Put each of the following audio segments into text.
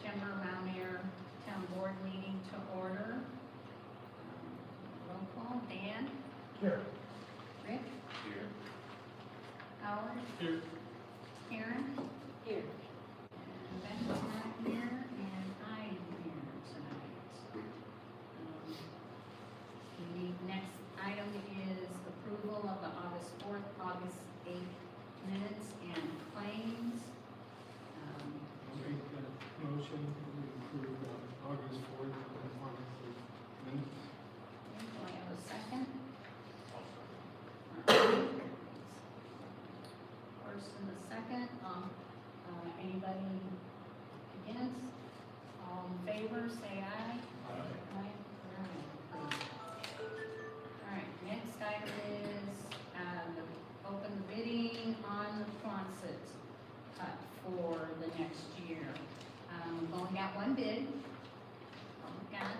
September Mount Ayr Town Board meeting to order. Roll call, Dan? Here. Rick? Here. Howard? Here. Karen? Here. And Becky's not here, and I am here tonight. The next item is approval of the August 4th, August 8th minutes and claims. I'll make that motion to approve August 4th and August 8th minutes. Do I have a second? All right. First and the second, anybody against? All in favor, say aye. Aye. All right, next item is, open the bidding on the Quonset cut for the next year. We've only got one bid. We've got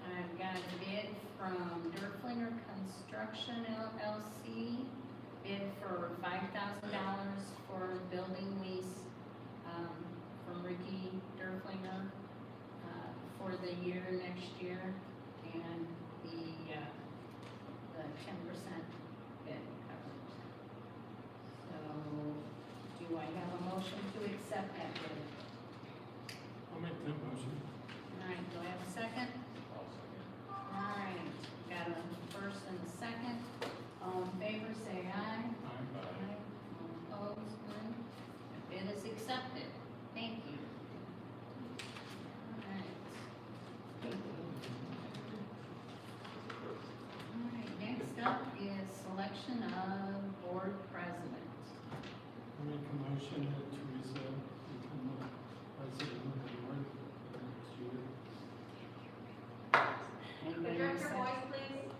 I've got a bid from Dirtflinger Construction LLC, bid for $5,000 for building lease, from Ricky Dirtflinger, for the year next year, and the 10% bid coverage. So, do I have a motion to accept that bid? I'll make that motion. All right, do I have a second? All right, got a first and a second. All in favor, say aye. Aye. All opposed, none. The bid is accepted. Thank you. All right. All right, next up is selection of board president. I'll make a motion that Teresa become the president of the board for the next year. Anybody Direct want to your say- voice, please.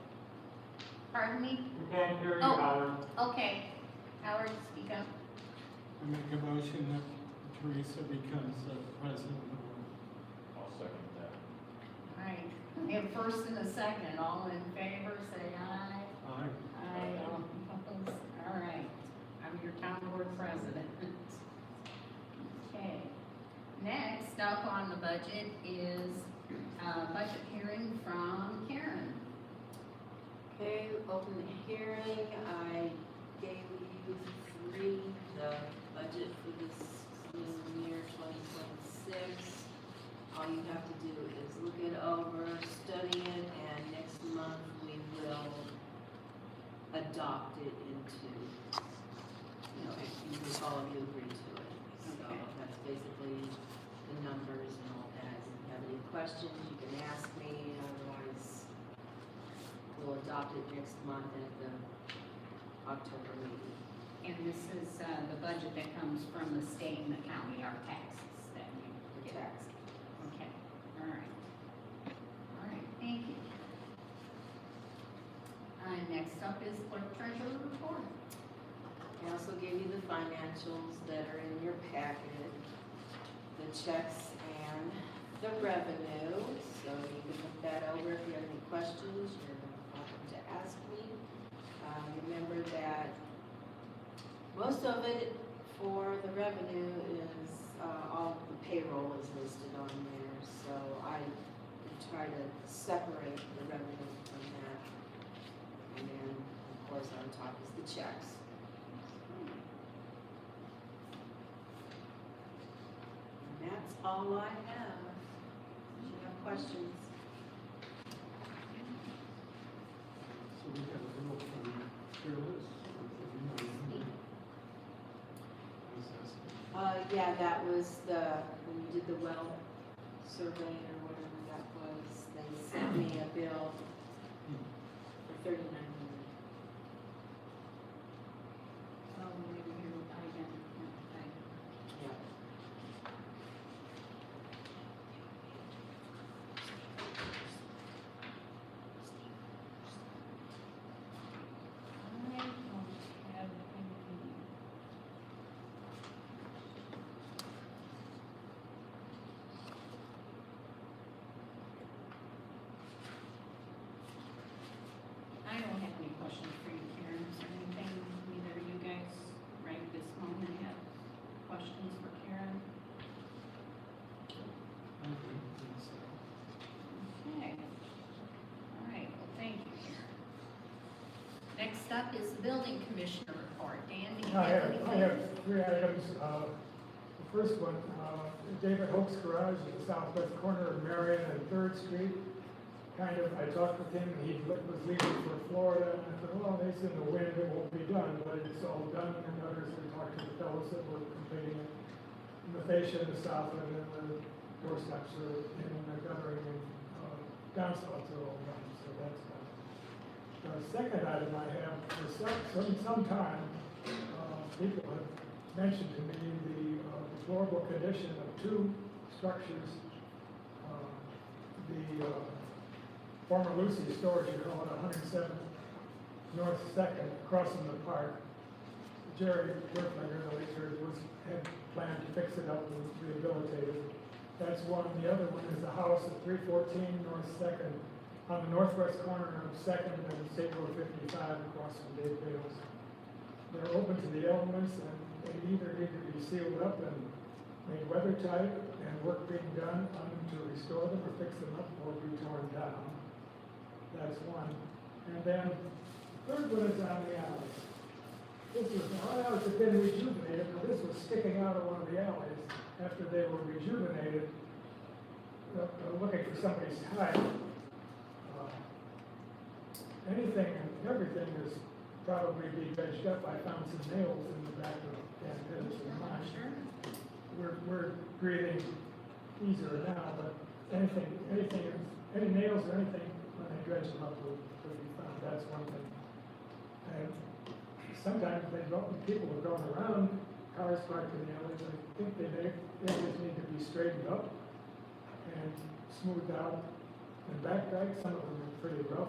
Pardon me? We can't hear you, Oh. Howard. Okay, Howard, speak up. I make a motion that Teresa becomes the president of the board. I'll second that. All right, we have first and a second. All in favor, say aye. Aye. Aye, all opposed. All right, I'm your town board president. Okay, next up on the budget is budget hearing from Karen. Okay, open the hearing. I gave you the budget for this year 2026. All you have to do is look it over, study it, and next month we will adopt it into, all of you agree to it. So Okay. that's basically the numbers and all that. If you have any questions, you can ask me, otherwise we'll adopt it next month at the October meeting. And this is the budget that comes from the state and the county, our taxes that we The get. tax. Okay, all right. All right, thank you. Next up is clerk treasurer report. I also gave you the financials that are in your packet, the checks and the revenue. So you can look that over. If you have any questions, you're welcome to ask me. Remember that most of it for the revenue is, all the payroll is listed on there. So I try to separate the revenue from that. And then, of course, on top is the checks. And that's all I have. Do you have questions? So we got a bill from Fearless. Yeah, that was when you did the well survey or whatever that was, they sent me a bill for $3,900. Oh, maybe here, Yeah. I don't have any. next up is the building commissioner report. Dan, do you I have have anything? 3 items. The first one, David Hope's garage at the southwest corner of Marion and 3rd Street. I talked with him, he was leaving for Florida, and I said, well, it's in the wind, it won't be done, but it's all done. And others, we talked to the fellows that were completing it. And the fascia, the southland, and the doorsteps are in, and the guttering and downspouts are all done, so that's done. The second item I have, for some time, people have mentioned to me the deplorable condition of 2 structures. The former Lucy's storage unit on 107 North 2nd, across from the park. Jerry Werflinger, the late Jerry, had planned to fix it up and rehabilitate it. That's one. The other one is the house at 314 North 2nd, on the northwest corner of 2nd and State Road 55, across from Dave Bales. They're open to the elements, and they either need to be sealed up and made weather tight, and work being done on them to restore them or fix them up, or be torn down. That's one. And then the third one is on the alleys. This was, our alleys have been rejuvenated, but this was sticking out of one of the alleys after they were rejuvenated, looking for somebody's time. Anything and everything is probably be vegged up. I found some nails in the back of Dan Pettis and mine. Sure. We're breathing easier now, but any nails or anything, when they dredge them up, will be found. That's one thing. And sometimes people are going around, cars parked in the alleys. I think they just need to be straightened up and smoothed out and backdiked. Some of them are pretty rough.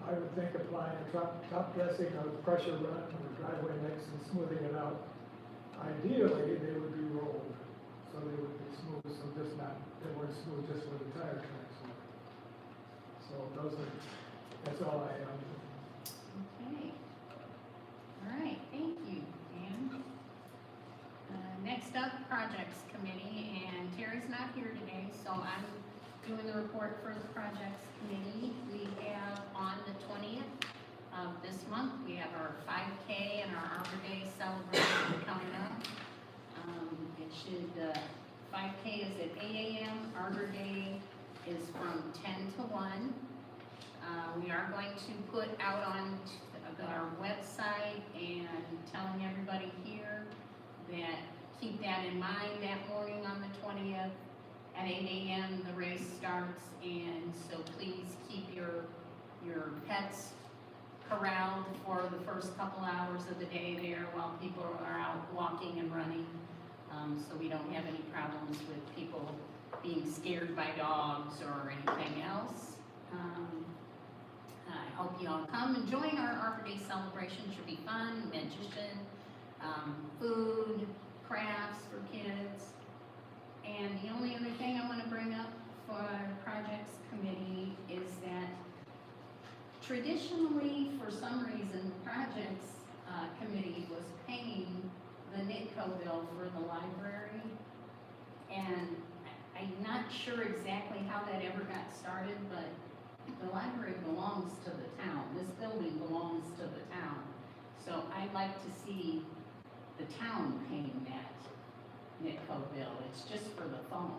I would think applying a top dressing, a pressure run, or driveway mix and smoothing it out. Ideally, they would be rolled, so they would be smooth, so they weren't smooth just where the tire tracks were. So that's all I have. Okay. All right, thank you, Dan. Next up, projects committee, and Terry's not here today, so I'm doing the report for the projects committee. We have on the 20th of this month, we have our 5K and our Arbor Day celebration coming up. It should, 5K is at 8 a.m., Arbor Day is from 10 to 1. We are going to put out on our website and telling everybody here that keep that in mind that morning on the 20th. At 8 a.m. the race starts, and so please keep your pets corralled for the first couple hours of the day there while people are out walking and running, so we don't have any problems with people being scared by dogs or anything else. I hope you all come and join our Arbor Day celebration. Should be fun, magician, food, crafts for kids. And the only other thing I want to bring up for our projects committee is that traditionally, for some reason, the projects committee was paying the NITCO bill for the library. And I'm not sure exactly how that ever got started, but the library belongs to the town. This building belongs to the town. So I'd like to see the town paying that NITCO bill. It's just for the phone,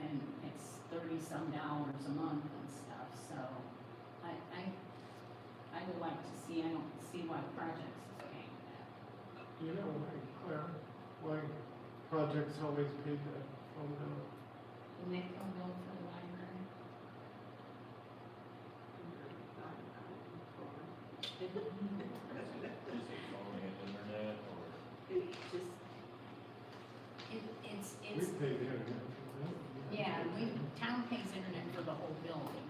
and it's $30-some a month and stuff. So I would like to see. I don't see why projects is paying that. Do you know, Claire, why projects always paid that phone bill? The NITCO bill for the library. We It's pay the internet. yeah. Town pays internet for the whole building,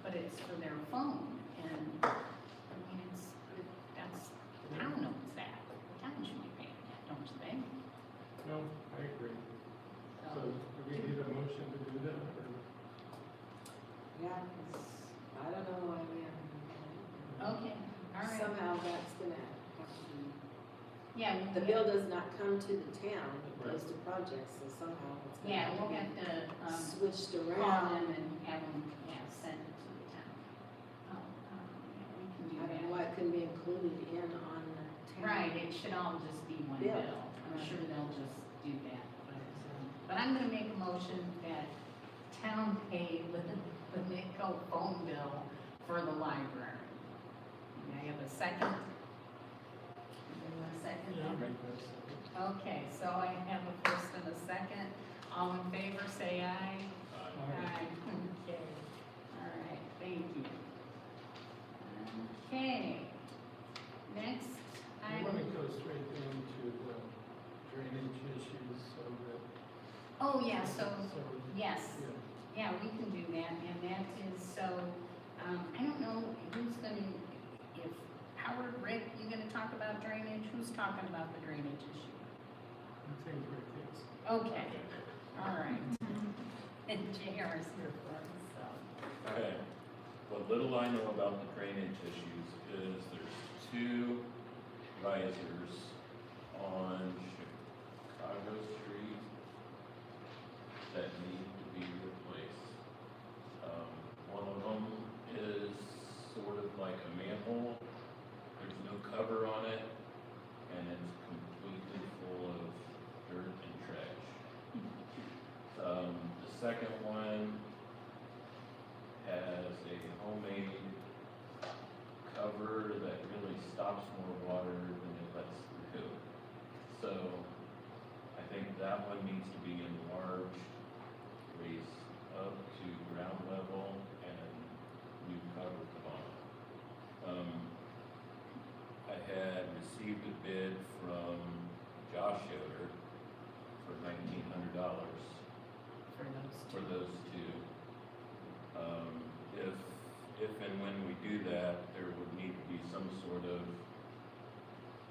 but it's for their phone, and I mean that's the town owns that. The town should be paying that, don't you think? No, I agree. So, do we need a motion to do that, or? Yeah, 'cause I don't know, Okay, all right. somehow that's gonna have to be, Yeah, the bill does not come to the town, it goes to projects, so somehow it's gonna Yeah, have we'll to have be to switched call around. them and have them send it to the town. Yeah, we can do I don't know that. why on the town. Right, it should all just be one Bill. bill. I'm sure they'll just do that, but I'm gonna make a motion that town pay the NICO phone bill for the library. May I have a second? Anybody want a second? Yeah, I'll make that second. Okay, so I have a first and a second. All in favor, say aye. Aye. Okay, all right, thank you. Okay, next, I I, want to go straight down to the drainage issues so that. oh, yeah, so, yes, Yeah. yeah, we can do that, and that is so, I don't know who's gonna, if Howard, Rick, you gonna talk about drainage? Who's talking about the drainage issue? I think Rick is. Okay, all right. And JR is here for us, so. Okay, what little I know about the drainage issues is there's two risers on Chicago Street that need to be replaced. One of them is sort of like a manhole, there's no cover on it, and it's completely full of dirt and trash. The second one has a homemade cover that really stops more water than it lets through. So I think that one needs to be enlarged, raised up to ground level, and new cover put on. I had received a bid from Josh Yoder for $1,900 For those for those two. If and when we do that, there would need to be some sort of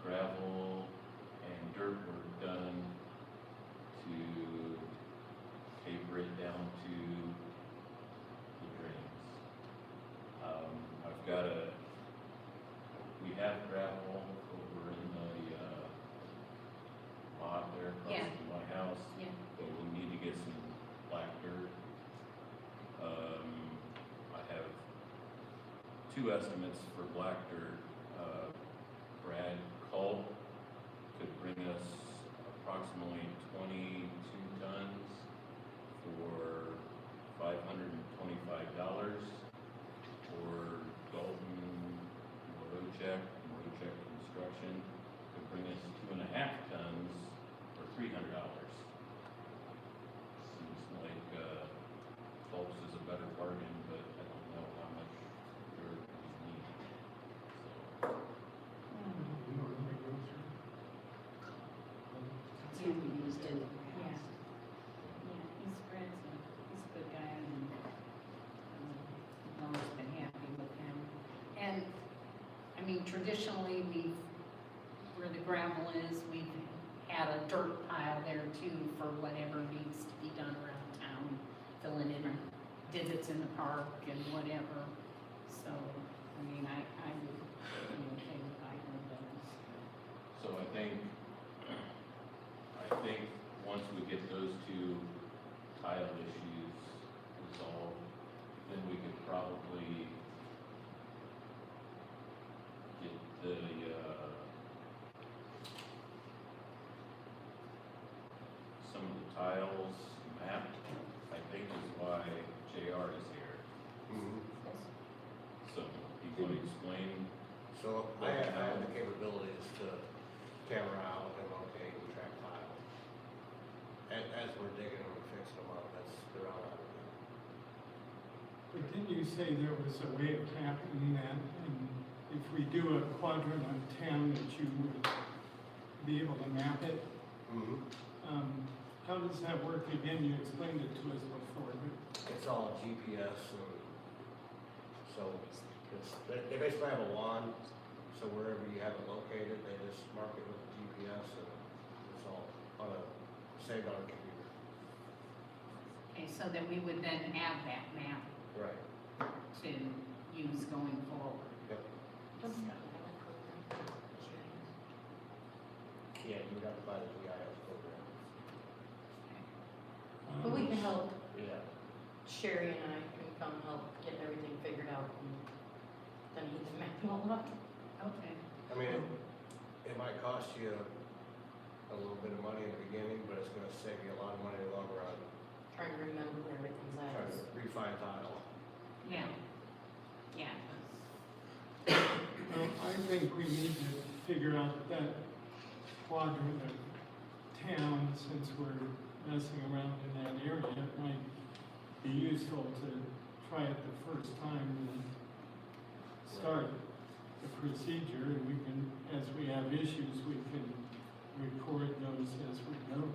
gravel and dirt work done to taper it down to the drains. I've got we have gravel over in the, lot there across Yeah. from my house. Yeah. But we need to get some black dirt. I have two estimates for black dirt. Brad Culp could bring us approximately 22 tons for $525. Or Dalton Morochek Construction could bring us 2.5 tons for $300. Seems like Phelps is a better bargain, but I don't know how much dirt we need. So, You normally go through. It's who we used in the Yeah. past. Yeah, he's Fred's he's a good guy, and I've always been happy with him. And, I mean, traditionally, where the gravel is, we've had a dirt pile there too for whatever needs to be done around town, filling in divots in the park and whatever. So, I mean, I would be okay with either of those. so I think once we get those two tile issues resolved, then we could probably get the, some of the tiles mapped, I think is why JR is here. So he's going to explain. So I have the capabilities to camera out and locate and track tile. As we're digging them and fixing them up, they're all out of there. But didn't you say there was a way of happening that, and if we do a quadrant on 10, that you would be able to map it? How does that work again? You explained it to us before, but It's all GPS and so they basically have a wand, so wherever you have it located, they just mark it with the GPS and it's all saved on a computer. Okay, so that we would then have that map Right. to use going forward. Yep. Yeah, you got to buy the GIS program. But we can help, Yeah. Sherry and I can come help get everything figured out and then he can map it all up. Okay. I mean, it might cost you a little bit of money in the beginning, but it's gonna save you a lot of money in the long run, Trying to remember where everything's trying at. to refine tile. Yeah. Yeah. Well, I think we need to figure out that quadrant of town, since we're messing around in that area. It might be useful to try it the first time and start the procedure, and we can, as we have issues, we can record those as we go.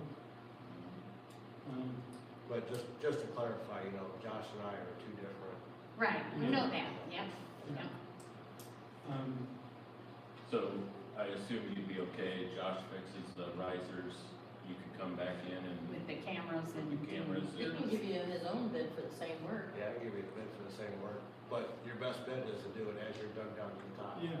But just to clarify, you know, Josh and I are two different. Right, we know that, yep, yep. So I assume you'd be okay, Josh fixes the risers, you could come back in and With the cameras and. with the cameras. He can give you his own bid for the same work. Yeah, I can give you the bid for the same work, but your best bet is to do it as you're dug down to the top. Yes,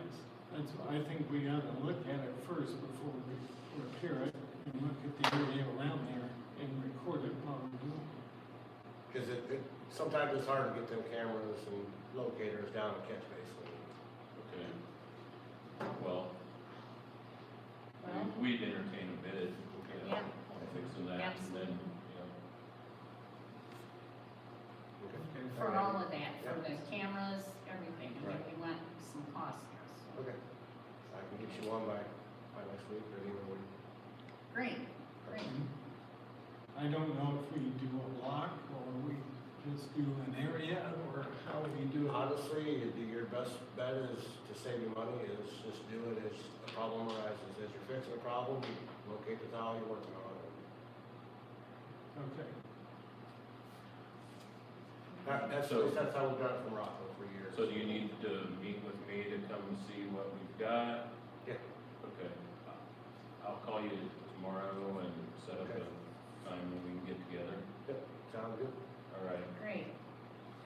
that's why I think we ought to look at it first before we repair it, and look at the area around there and record it while we're doing it. Cause sometimes it's hard to get them cameras and locators down the catch basin. Okay. Well, Well, we'd entertain a bid, okay, Yeah. on fixing that, and then, Absolutely. you know, Okay. for all of that, for Yep. the cameras, everything, I mean, Right. we want some costs there, so. Okay. I can get you one by next week or even when. Great, great. I don't know if we do a block, or we just do an area, or how we do it. Honestly, your best bet is to save you money, is just do it as a problem arises. As you're fixing a problem, you locate the tile you're working on. Okay. That's how we've done it from Rockville for years. so do you need to meet with me to come and see what we've got? Yeah. Okay, I'll call you tomorrow and set up Okay. a time when we can get together, Yep, sounds good. all right? Great,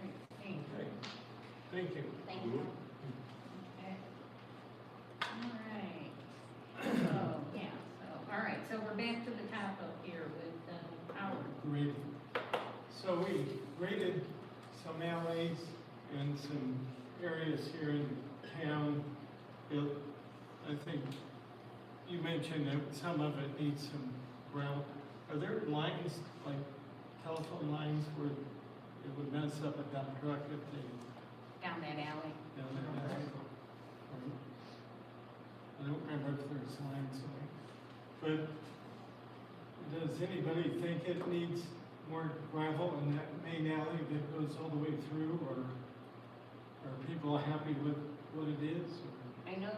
great, thank you. Great. Thank you. Thank you. Okay. All right. So, yeah, so, all right, so we're back to the top up here with Howard. Grading. So we graded some alleys and some areas here in town. I think you mentioned that some of it needs some ground. Are there lines, like telephone lines, where it would mess up a dump truck if they Down that alley. down that alley? I don't remember if there's lines there. But does anybody think it needs more gravel in that main alley that goes all the way through, or are people happy with what it is? I know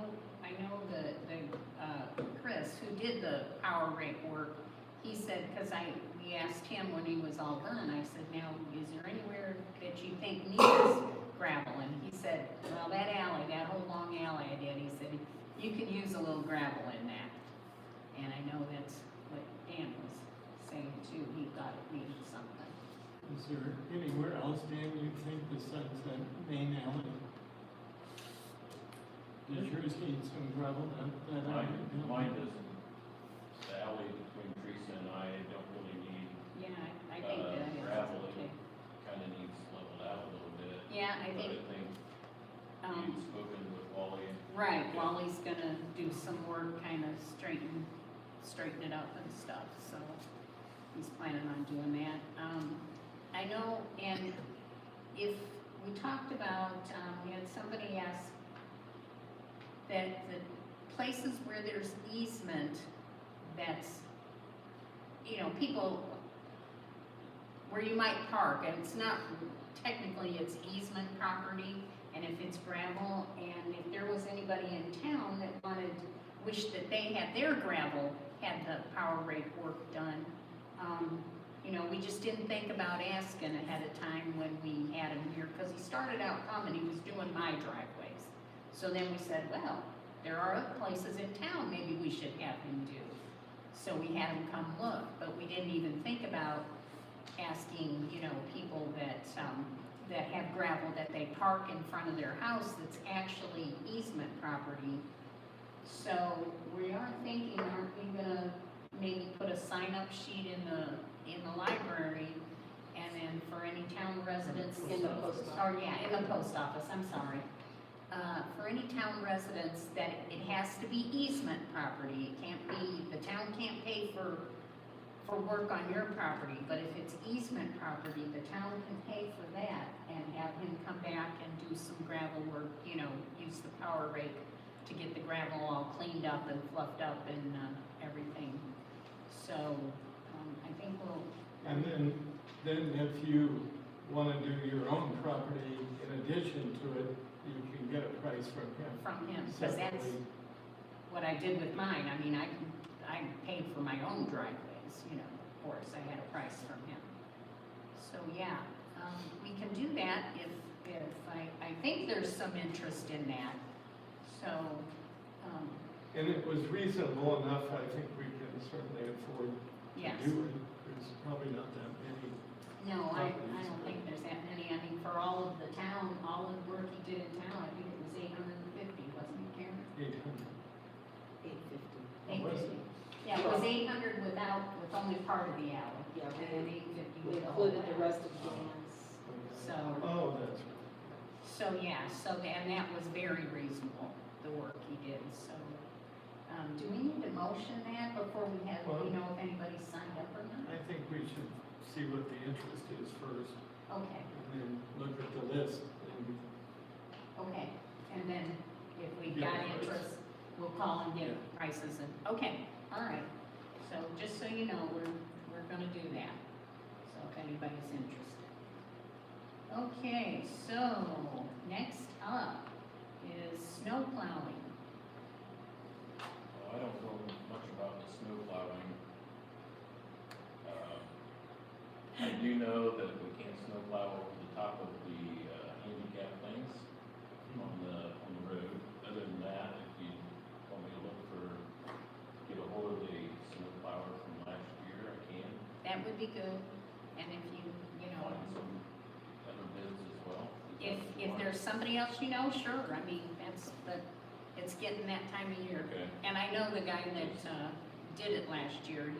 Chris, who did the power rake work, he said, because we asked him when he was all done, I said, now, is there anywhere that you think needs gravel? And he said, well, that alley, that whole long alley I did, he said, you could use a little gravel in that. And I know that's what Dan was saying too, he thought it needed something. Is there anywhere else, Dan, you think besides that main alley? Does yours need some gravel, that alley? Mine doesn't, the alley between Teresa and I don't really need, Yeah, I think that is gravel, okay. it kinda needs leveled out a little bit. Yeah, I But think, you've spoken with Wally. right, Okay. Wally's gonna do some work, kind of straighten it up and stuff, so he's planning on doing that. I know, and if we talked about, we had somebody ask that the places where there's easement, that's, you know, people, where you might park, and it's not, technically it's easement property, and if it's gravel, and if there was anybody in town that wished that they had their gravel, had the power rake work done, you know, we just didn't think about asking ahead of time when we had him here, because he started out coming, he was doing my driveways. So then we said, well, there are other places in town maybe we should have him do. So we had him come look, but we didn't even think about asking, you know, people that have gravel that they park in front of their house that's actually easement property. So we are thinking, aren't we gonna maybe put a sign-up sheet in the library, and then for any town residents. In the post office. Or, yeah, in the post office, I'm sorry. for any town residents, that it has to be easement property. It can't be, the town can't pay for work on your property, but if it's easement property, the town can pay for that and have him come back and do some gravel work, you know, use the power rake to get the gravel all cleaned up and fluffed up and, everything. So, I think we'll. And then if you wanna do your own property in addition to it, you can get a price from him. From him, because that's separately. what I did with mine. I mean, I paid for my own driveways, you know, of course, I had a price from him. So, yeah, we can do that if I think there's some interest in that. So, And it was reasonable enough, I think we can certainly afford to yes. do it. There's probably not that many. No, I don't think there's that many. I mean, for all of the town, all of the work he did in town, I think it was 850, wasn't it, Karen? 800. 850. Was it? 850. Yeah, it was 800 with only part of the alley. Yeah, And then 850 We with the whole included the alley. rest of Dan's. So, Oh, that's right. so yeah, and that was very reasonable, the work he did, so. Do we need to motion that before we know if anybody signed up or not? I think we should see what the interest is first, Okay, and then look at the list, and okay, and then if we Yeah, got price. interest, we'll call and get prices and, okay, all right. So just so you know, we're gonna do that, so if anybody's interested. Okay, so next up is snow plowing. I don't know much about the snow plowing. I do know that we can't snow plow over the top of the handicap things on the road. Other than that, if you want me to get a hold of the snow plower from last year, I can. That would be good, and if you know, Find some other bids as well. if there's somebody else you know, sure, I mean, but it's getting that time of year. Okay. And I know the guy that, did it last year,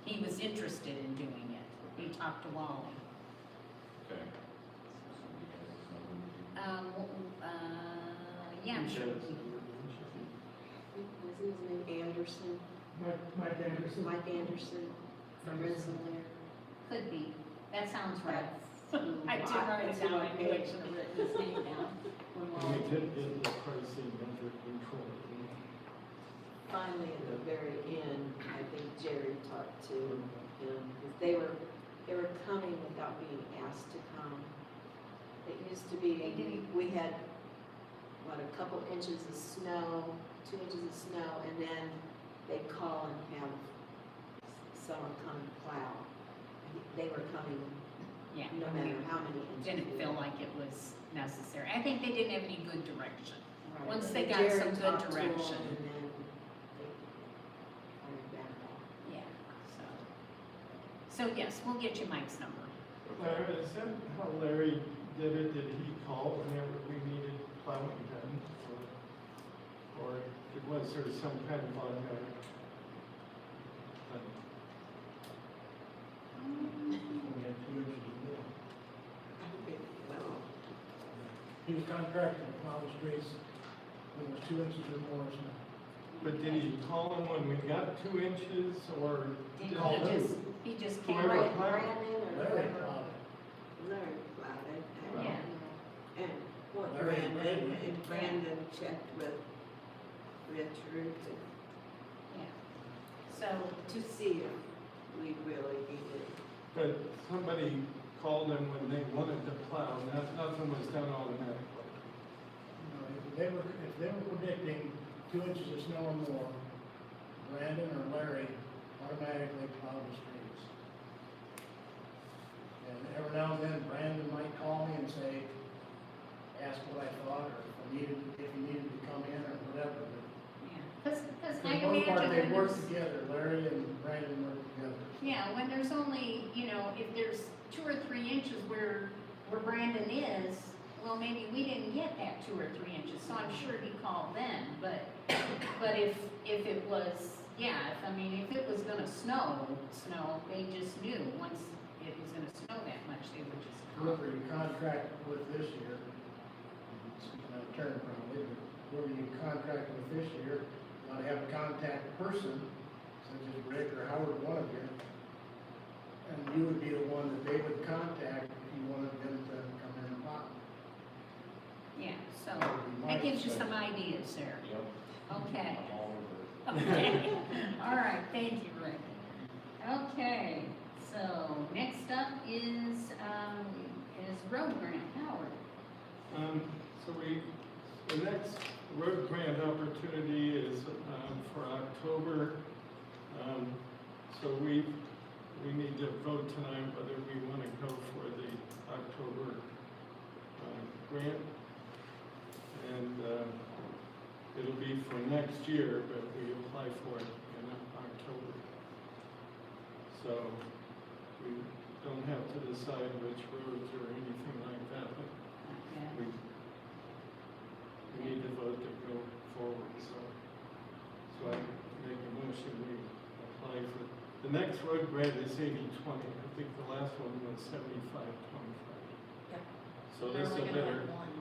he was interested in doing it. He talked to Wally. Okay. So you guys know who to do. Yeah, I'm sure. Was his name Anderson? Mike Anderson. Mike Anderson from Rensselaer. Could be. That sounds right. That's I did write it down, I knew I should have written his name down. we did get the pricing under control. Finally, at the very end, I think Jerry talked to him, because they were coming without being asked to come. It used to be, They did. we had, what, a couple inches of snow, 2 inches of snow, and then they'd call and have someone come and plow. They were coming Yeah. no matter how many inches. Didn't feel like it was necessary. I think they didn't have any good direction. Right. once And they got Jerry some good talked to 'em, direction. And then they turned it back off. Yeah, so yes, we'll get you Mike's number. Larry, is that how Larry did it? Did he call whenever we needed plowing done? Or was there some kind of automatic? We had 2 inches of more. Well, He was contracted to plow the streets when it was 2 inches or more of snow. But did he call him when we got 2 inches, or He did call he who? he just came Whoever right, plowed. Brandon or Larry whoever. plowed it. Larry plowed it. Yeah. And what Larry and Brandon, Brandon. and Brandon checked with Richard yeah. So, to see if we really needed. But somebody called him when they wanted to plow, nothing was done automatically. You know, if they were predicting 2 inches of snow or more, Brandon or Larry automatically plowed the streets. And every now and then Brandon might call me and say, ask what I thought, or if he needed to come in or whatever. But yeah, because for I the most part, imagine they when work there's, together, Larry and Brandon work together. yeah, when there's only, if there's 2 or 3 inches where Brandon is, well, maybe we didn't get that 2 or 3 inches, so I'm sure he called then, but if it was, if it was gonna snow, they just knew, once it was gonna snow that much, they would just come. Whoever you contract with this year, not a term probably, but whoever you contract with this year, you ought to have a contact person, such as Rick or Howard, one of you. And you would be the one that they would contact if you wanted them to come in and buy. Yeah, so that gives you some ideas there. Yep. Okay. I'm all over it. Okay, all right, thank you, Rick. Okay, so next up is road grant, Howard. So the next road grant opportunity is, for October. So we need to vote tonight whether we want to go for the October, grant. And, it'll be for next year, but we apply for it in October. So we don't have to decide which roads or anything like that, but Okay. we need to vote to go forward, so I make a motion, we apply for, the next road grant is 80/20, I think the last one was 75/25. Yep. So They're this is only a gonna better, have one.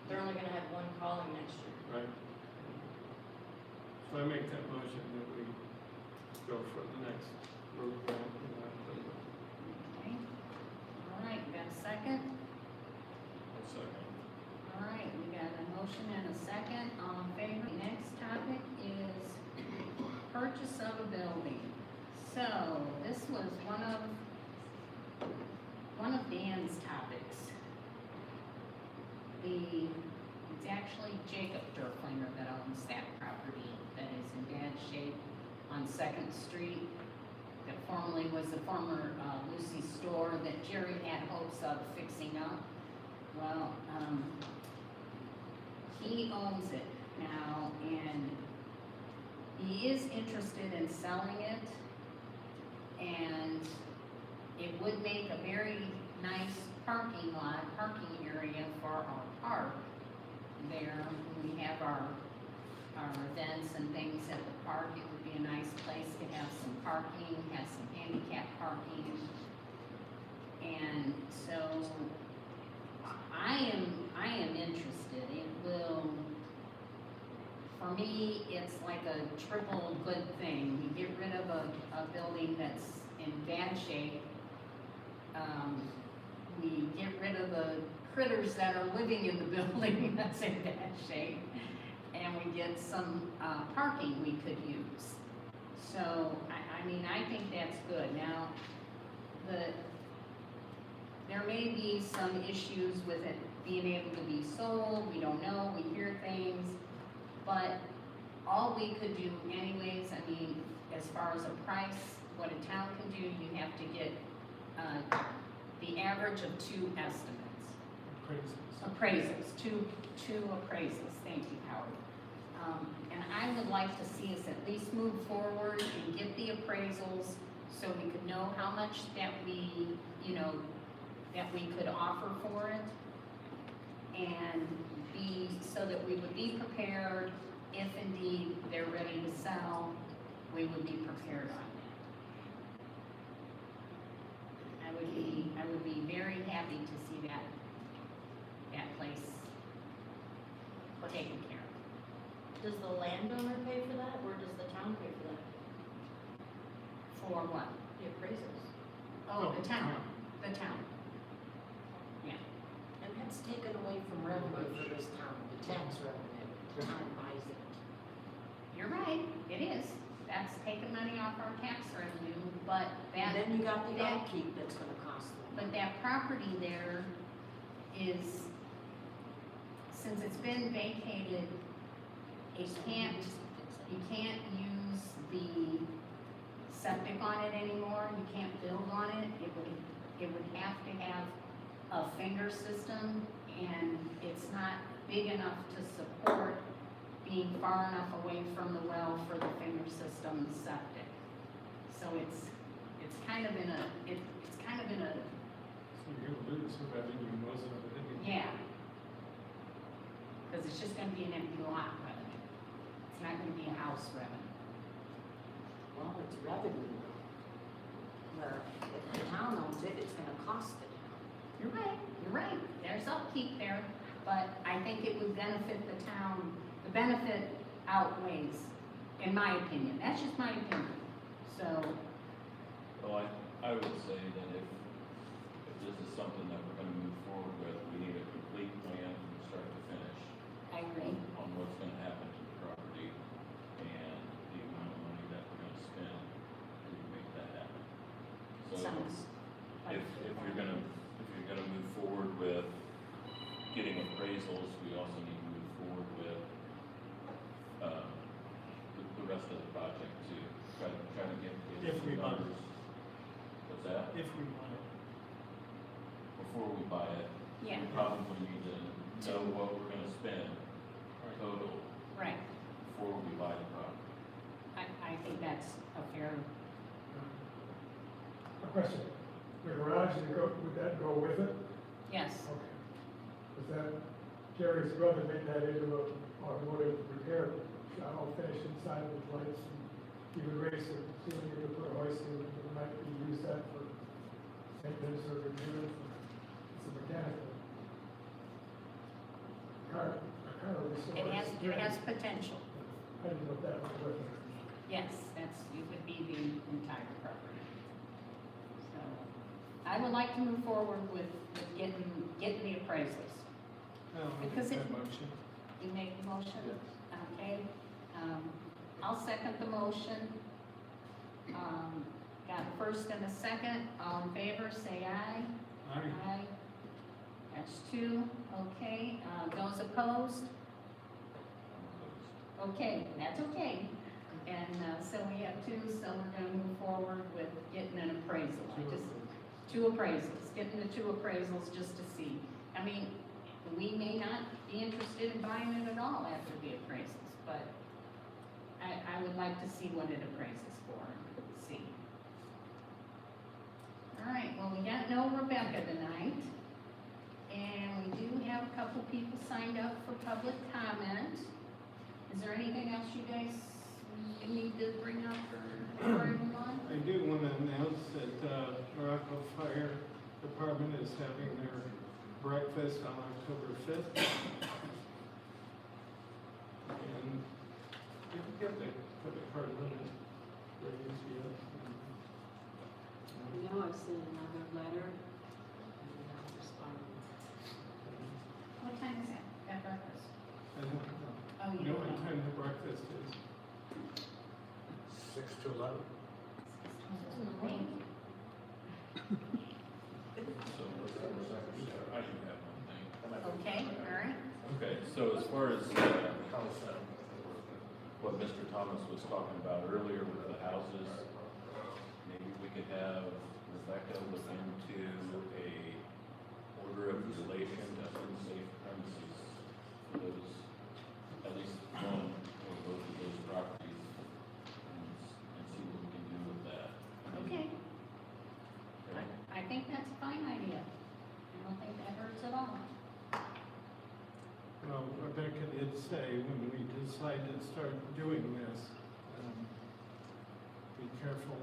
They're only gonna have one calling next year. right? So I make that motion that we go for the next road grant in October. Okay, all right, we got a second? One second. All right, we got a motion and a second, all in favor. Next topic is purchase of a building. So, this was one of Dan's topics. It's actually Jacob Durflinger that owns that property that is in bad shape on Second Street. That formerly was the former Lucy's store that Jerry had hopes of fixing up. Well, he owns it now, and he is interested in selling it, and it would make a very nice parking area for our park there. We have our events and things at the park. It would be a nice place to have some parking, have some handicap parking. And so I am interested. It will, for me, it's like a triple good thing. We get rid of a building that's in bad shape. We get rid of the critters that are living in the building that's in bad shape, and we get some parking we could use. So, I mean, I think that's good. Now, there may be some issues with it being able to be sold, we don't know, we hear things, but all we could do anyways, I mean, as far as a price, what a town can do, you have to get the average of 2 estimates. Appraisals, two appraisals, thank you, Howard. And I would like to see us at least move forward and get the appraisals so we could know how much that we could offer for it. And so that we would be prepared, if indeed they're ready to sell, we would be prepared on that. I would be very happy to see that place taken care of. Does the landowner pay for that, or does the town pay for that? For what? The appraisals? Oh, the town. Yeah. And that's taken away from revenue for this town, the tax revenue, the town buys it. You're right, it is. That's taking money off our tax revenue, but And then you got the that- upkeep that's gonna cost them. but that property there is, since it's been vacated, you can't use the septic on it anymore, you can't build on it. It would have to have a finger system, and it's not big enough to support being far enough away from the well for the finger system septic. So it's kind of in a, So you're gonna lose some revenue, most of it, anyway. yeah. Because it's just gonna be an empty lot revenue. It's not gonna be a house revenue. Well, it's revenue. Where if the town owns it, it's gonna cost the town. You're right, there's upkeep there. but I think it would benefit the town, the benefit outweighs, in my opinion, that's just my opinion. So, Well, I would say that if this is something that we're gonna move forward with, we need a complete plan from start to finish I agree. on what's gonna happen to the property and the amount of money that we're gonna spend to make that happen. So Sounds like. if you're gonna move forward with getting appraisals, we also need to move forward with, the rest of the project too. Try to get If we some want it. numbers. What's that? If we want it. Before we buy it, Yeah, we probably need to know what we're gonna spend total right. before we buy the property. I think that's a fair, A question, the garage, would that go with it? yes. Okay. Was that, Jerry's brother made that into a automotive repair shop, all finished inside with lights, and he would raise the ceiling, he would put a hoist in, and might be use that for maintenance or repair, it's a mechanical. Car restore. It has potential. I didn't know if that was with it. Yes, it would be the entire property. So, I would like to move forward with getting the appraisals. I'll make Because that it- motion. You make the motion? Okay, I'll second the motion. Got a first and a second, all in favor, say aye. Aye. That's two, okay, those opposed? Okay, that's okay. And, so we have two, so we're gonna move forward with getting an appraisal. Two appraisals, getting the two appraisals just to see. I mean, we may not be interested in buying it at all after the appraisals, but I would like to see what it appraises for, and see. All right, well, we got no Rebecca tonight, and we do have a couple people signed up for public comment. Is there anything else you guys need to bring up or move on? I do want to announce that Morocco Fire Department is having their breakfast on October 5th. And you can get the credit card limit raised yet. I know I've sent another letter, and I'll respond. What time is that, that breakfast? I don't know. Oh, you You know don't what know. time the breakfast is? 6 to 11. Thank you. So, I do have one thing. Okay, all right. Okay, so as far as, what Mr. Thomas was talking about earlier with the houses, maybe we could have Rebecca look into a order of relation to unsafe premises for those, at least one or both of those properties, and see what we can do with that. Okay, Okay? I think that's a fine idea. I don't think that hurts at all. Well, Rebecca did say when we decide to start doing this, be careful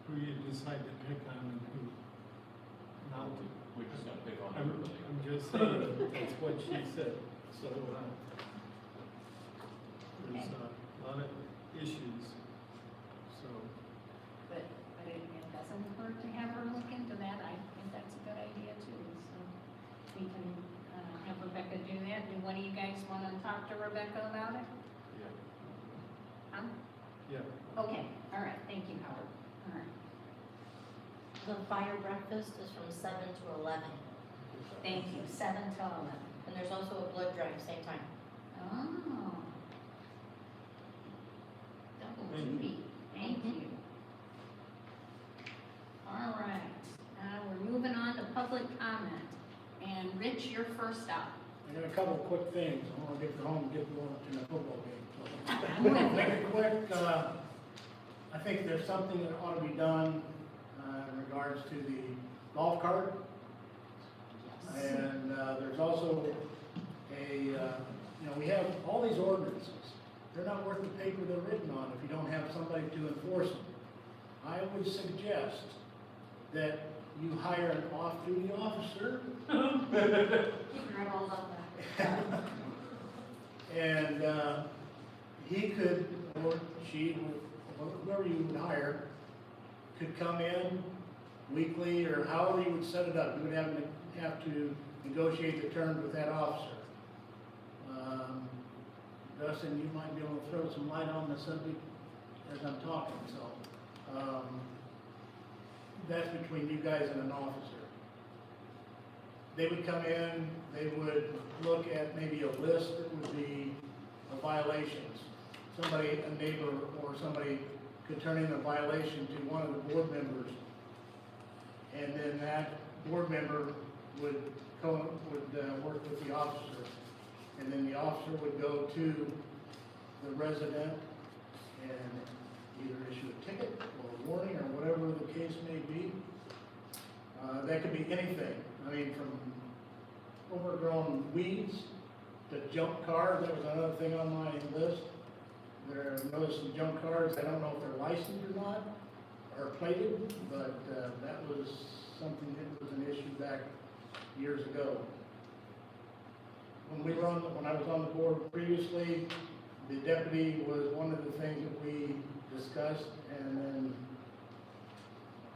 who you decide to pick on and who not to. We're just gonna pick on I'm everybody. just saying, that's what she said, so, there's a lot of issues, so. But it doesn't hurt to have her look into that. I think that's a good idea too, so we can, have Rebecca do that. Do one of you guys wanna talk to Rebecca about it? Yeah. Yeah, Okay, all right, thank you, Howard. All right, The fire breakfast is from 7 to 11, thank you, 7 till 11. and there's also a blood drive same time. Oh. Double Thank you. duty, thank you. All right, we're moving on to public comment, and Rich, you're first up. I got a couple of quick things. I want to get home and get going to the football game. I'm with you. Very quick, I think there's something that ought to be done, in regards to the golf cart. And, there's also we have all these ordinances. They're not worth the paper they're written on if you don't have somebody to enforce them. I would suggest that you hire an off-duty officer, Keep your eyeballs on that. and, he could, or she, whoever you would hire, could come in weekly, or however you would set it up. You would have to negotiate the terms with that officer. Dustin, you might be able to throw some light on the subject as I'm talking, so, that's between you guys and an officer. They would come in, they would look at maybe a list that would be of violations. Somebody, a neighbor or somebody could turn in a violation to one of the board members, and then that board member would work with the officer, and then the officer would go to the resident and either issue a ticket or a warning or whatever the case may be. That could be anything. I mean, from overgrown weeds to junk cars. That was another thing on my list. There are noticed some junk cars. I don't know if they're licensed or not, or plated, but that was something that was an issue back years ago. When I was on the board previously, the deputy was one of the things that we discussed, and then,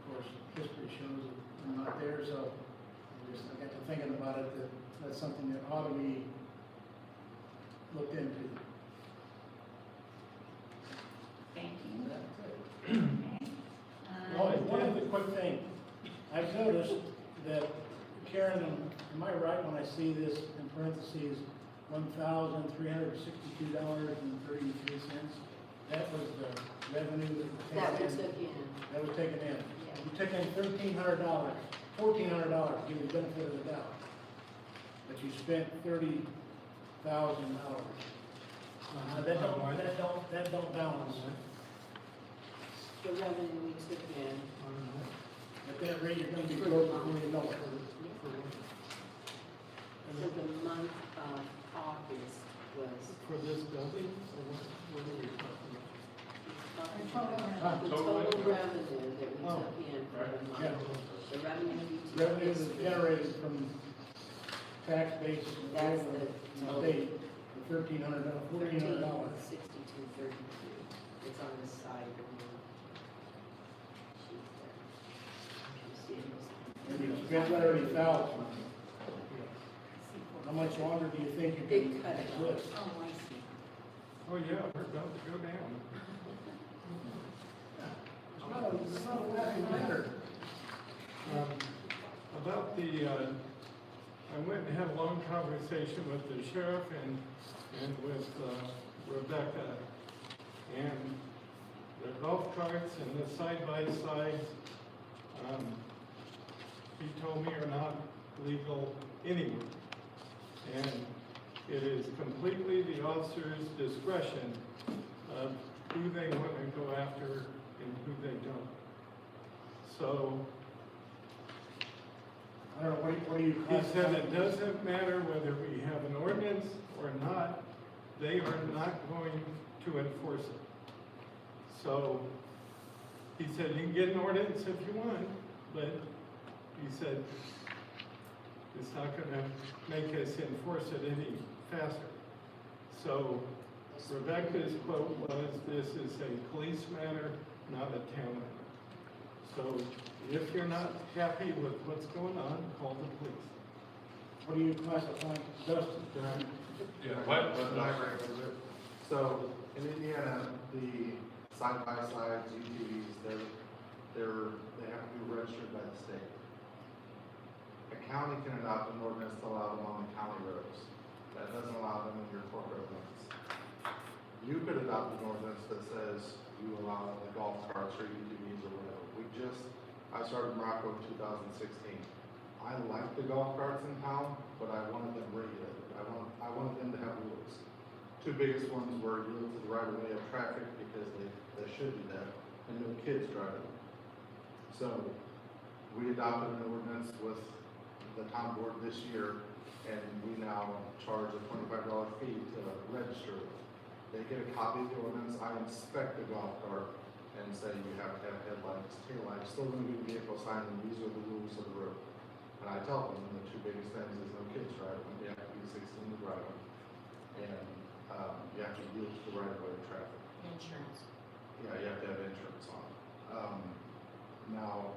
of course, history shows that I'm not there, so I got to thinking about it, that that's something that ought to be looked into. Thank you. Okay. Okay. Oh, and one other quick thing. I've noticed that, Karen, am I right when I see this in parentheses, $1,362.33? That was the revenue That we was taken in. took in. That was taken in. Yeah. You took in $1,300, $1,400, give you the benefit of the doubt. But you spent $30,000. That don't balance. The revenue we took in. At that rate, you're gonna be broke before you know it. For the month of August was For this building, or what are we talking the total revenue that we Oh. took in for the Yeah. month. The revenue we took. Revenue is generated from tax base and That's the the state, the $1,400. 62.32. It's on the side of the sheet there. You see it? And you spent $30,000. How much longer do you think you They can cut it exist? off. Oh, I see. Oh, yeah, we're about to go down. It's not a laughing matter. About the, I went and had a long conversation with the sheriff and with Rebecca, and the golf carts and the side-by-sides, he told me are not legal anywhere. And it is completely the officer's discretion of who they want to go after and who they don't. So, I don't know, what do you? he said it doesn't matter whether we have an ordinance or not, they are not going to enforce it. So, he said, you can get an ordinance if you want, but he said, it's not gonna make us enforce it any faster. So, Rebecca's quote was, this is a police matter, not a town matter. So, if you're not happy with what's going on, call the police. What do you classify, Dustin? Yeah, what? So, in Indiana, the side-by-sides, UTVs, they have to be registered by the state. A county can adopt an ordinance to allow them on the county roads. That doesn't allow them in your corporate limits. You could adopt an ordinance that says you allow the golf carts or UTVs or whatever. I started Morocco in 2016. I like the golf carts in town, but I wanted them regulated. I wanted them to have rules. Two biggest ones were yield to the right of way of traffic because they should do that, and no kids driving. So we adopted an ordinance with the town board this year, and we now charge a $25 fee to register. They get a copy of the ordinance. I inspect the golf cart, and say you have to have headlights, taillights, still gonna be vehicle sign, and these are the rules of the road. And I tell them, the two biggest things is no kids driving, you have to be 16 to drive them, and, you have to yield to the right of way of traffic. Insurance. Yeah, you have to have insurance on it. Now,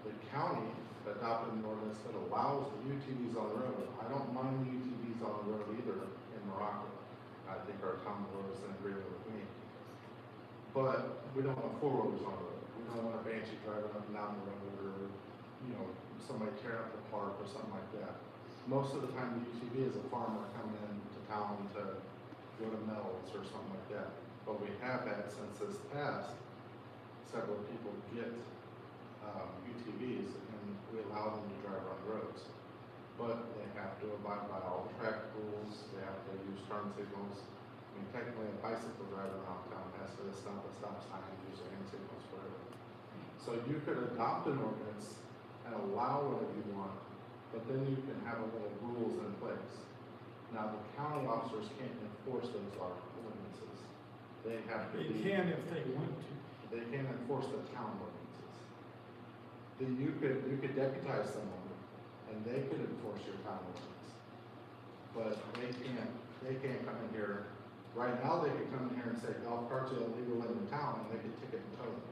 the county adopted an ordinance that allows the UTVs on the road. I don't mind the UTVs on the road either in Morocco. I think our town board is in agreement with me. But we don't want four-wheelers on the road. We don't want a Banshee driving up and down the road, or, you know, somebody tearing up the park or something like that. Most of the time, the UTV is a farmer coming into town to go to Mel's or something like that. But we have had, since this passed, several people get UTVs, and we allow them to drive on roads. But they have to abide by all the traffic rules, they have to use turn signals. I mean, technically, a bicycle driver around town has to stop at stop sign, use hand signals, whatever. So you could adopt an ordinance and allow whatever you want, but then you can have a little rules in place. Now, the county officers can't enforce those ordinances. They have to They be. can if they want to. They can't enforce the town ordinances. Then you could deputize someone, and they could enforce your town ordinance. But they can't come in here. Right now, they could come in here and say golf carts are illegal in the town, and they could ticket and tow them.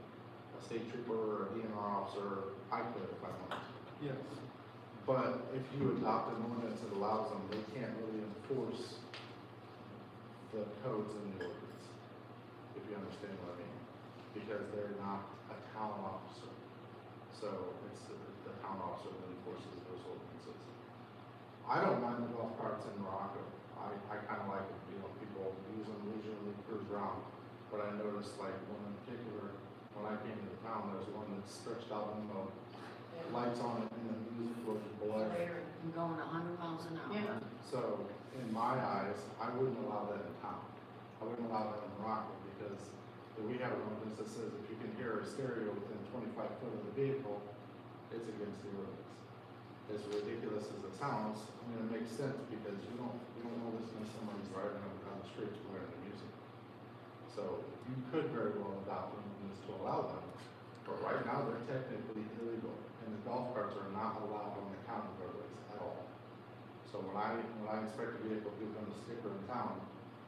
A state trooper or a DNR officer, I could if I wanted to. Yes. But if you adopt an ordinance that allows them, they can't really enforce the codes in the ordinance, if you understand what I mean, because they're not a town officer. So it's the town officer that enforces those ordinances. I don't mind the golf carts in Morocco. I kind of like it, you know, people use them leisurely cruise around. But I noticed like one in particular, when I came to the town, there's one that's stretched out in the lights on it and the music was blaring. And going 100 miles an hour. Yeah. So, in my eyes, I wouldn't allow that in town. I wouldn't allow that in Morocco because we have an ordinance that says if you can hear a stereo within 25 foot of the vehicle, it's against the ordinance. As ridiculous as it sounds, I mean, it makes sense because you don't know this when somebody's driving up and down the streets blaring the music. So, you could very well adopt an ordinance to allow them, but right now, they're technically illegal, and the golf carts are not allowed on the county roadways at all. So when I inspect a vehicle who's on the sticker in town,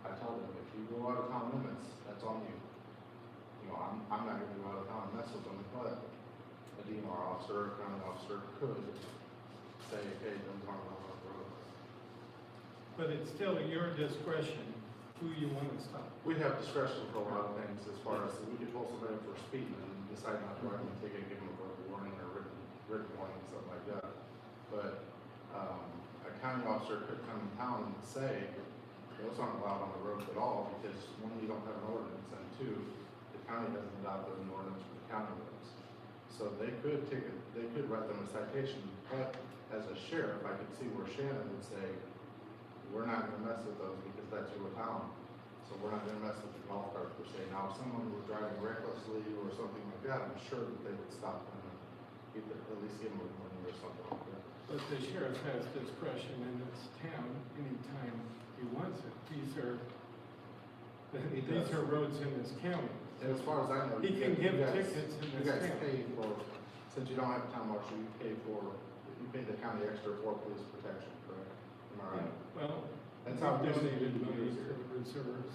I tell them, if you go out of town limits, that's on you. You know, I'm not gonna go out of town and mess with them, but a DNR officer, a county officer could say, hey, don't talk about our road. But it's still at your discretion who you want to stop. We have discretion for a lot of things as far as, we could pull somebody up for speeding and decide not to write them a ticket, give them a verbal warning or written warning, something like that. But, a county officer could come in town and say, those aren't allowed on the roads at all, because one, you don't have an ordinance, and two, the county doesn't adopt an ordinance for the county roads. So they could write them a citation, but as a sheriff, I could see where Shannon would say, we're not gonna mess with those because that's your town. So we're not gonna mess with the golf cart per se. Now, if someone was driving recklessly or something like that, I'm sure that they would stop them and either at least give them a warning or something like that. But the sheriff has discretion in this town anytime he wants it. These are roads in this county. And as far as I know, He can give tickets in you this guys county. pay for, since you don't have a town marshal, you pay the county extra for police protection, correct? Am I right? Well, That's how we've it used to donated be. money to reserves.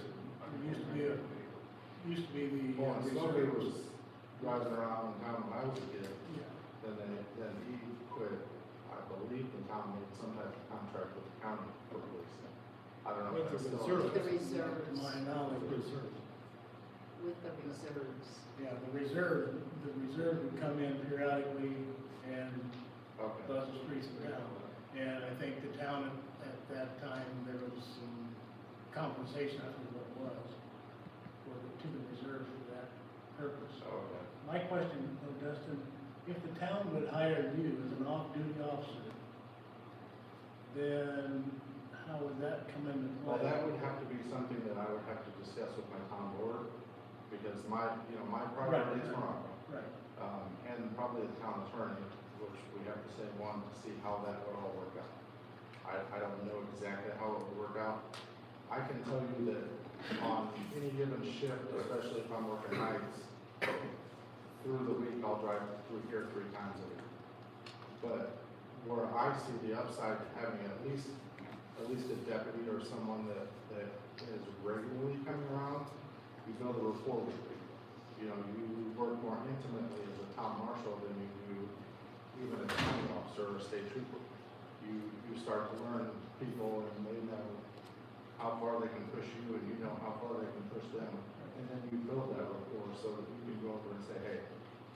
Used to be the. Well, when Smokey reserves. was driving around in town when I was a kid, Yeah. then he quit. I believe the town made some type of contract with the county for policing. I don't know if With that's the still. reserve. The reserves, To my knowledge. Reserve. with the reserves. Yeah, the reserve would come in periodically and Okay. bust the streets around. And I think the town at that time, there was some compensation, I don't know what it was, to the reserve for that purpose. Okay. My question, though, Dustin, if the town would hire you as an off-duty officer, then how would that come into play? Well, that would have to be something that I would have to discuss with my town board, because my priority is Right. Morocco. Right. And probably the town attorney, which we have to say one, to see how that would all work out. I don't know exactly how it would work out. I can tell you that on any given shift, especially if I'm working nights, through the week, I'll drive through here 3 times a week. But where I see the upside to having at least a deputy or someone that is regularly coming around, you build a rapport with people. You know, you work more intimately as a town marshal than you do even as a county officer or a state trooper. You start to learn people and they know how far they can push you and you know how far they can push them. And then you build that rapport so that you can go over and say, hey,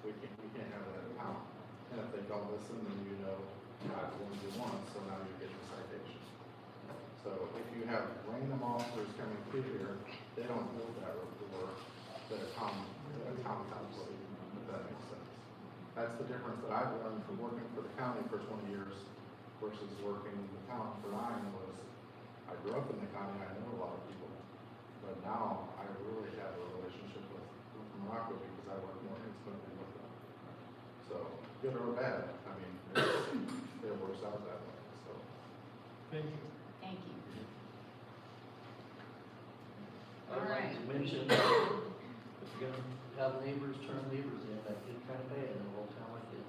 we can't have that in town. And if they don't listen, then you know I've warned you once, so now you're getting a citation. So if you have random officers coming through here, they don't build that rapport that a town council, if that makes sense. That's the difference that I've learned from working for the county for 20 years versus working in the town for 9 was, I grew up in the county, I know a lot of people, but now I really have a relationship with Morocco because I work more intimately with them. So, good or bad, I mean, it works out that way, so. Thank you. Thank you. I'd like to mention, if you're gonna have neighbors turn neighbors in, that get kind of bad in a little town like this.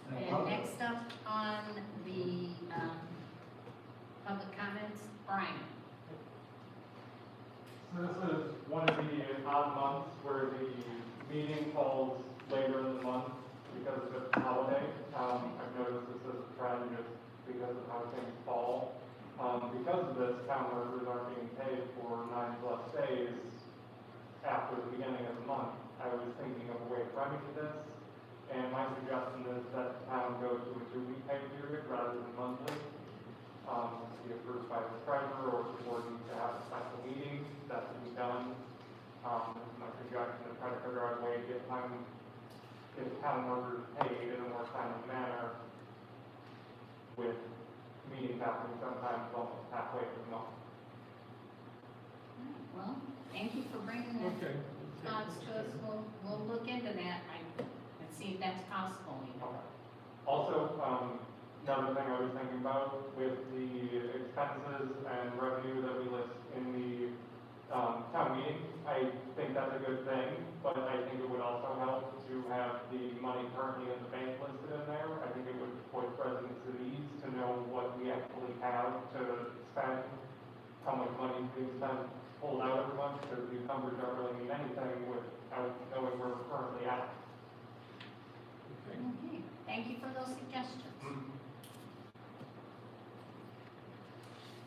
And next up on the, public comments, Brian. So this is one of the odd months where the meeting falls later in the month because of the holiday. I've noticed this is a trend just because of how things fall. Because of this, town workers aren't being paid for 9+ days after the beginning of the month. I was thinking of a way of remedy this, and my suggestion is that the town go to a 2-week pay period rather than monthly. Be approved by the treasurer, or if the board needs to have a special meeting, that can be done. My suggestion is try to figure out a way to get town workers paid in a more timely manner with meetings happening sometimes almost halfway through the month. Well, thank you for bringing that thoughts to us. We'll look into that and see if that's possible. Okay. Also, another thing I was thinking about with the expenses and revenue that we list in the town meeting, I think that's a good thing, but I think it would also help to have the money currently in the bank listed in there. I think it would put residents at ease to know what we actually have to spend, how much money is being spent, pulled out every month, because these numbers don't really mean anything without knowing where we're currently at. Okay, thank you for those suggestions.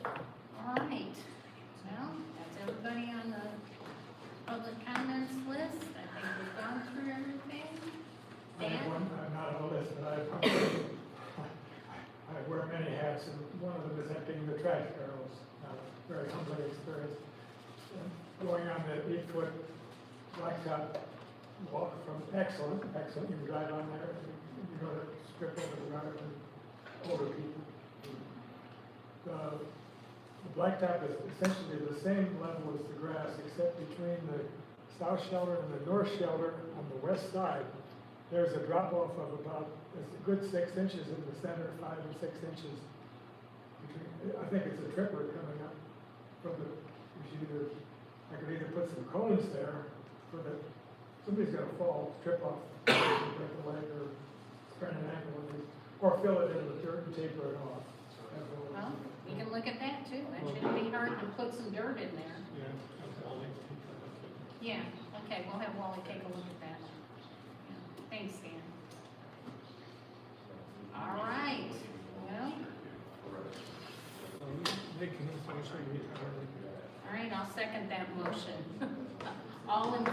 All right, well, that's everybody on the public comments list. I think we've gone through everything. I have Dan? one, I'm not on the list, but I wear many hats, and one of them is emptying the trash barrels. Very humbling experience. Going on the 8-foot blacktop walk from excellent, you can drive on there, you know, that strip over the road and older people. The blacktop is essentially the same level as the grass, except between the south shelter and the north shelter on the west side, there's a drop off of about, it's a good 6 inches in the center, 5 or 6 inches. I think it's a tripper coming up from the, I could either put some cones there, so that somebody's gonna fall, trip off, break a leg or sprain an ankle, or fill it in with dirt and taper it off. Well, we can look at that too. That shouldn't be hard to put some dirt in there. Yeah, okay, we'll have Wally take a look at that. Yeah, thanks, Dan. All right, well, all right, I'll second that motion. All in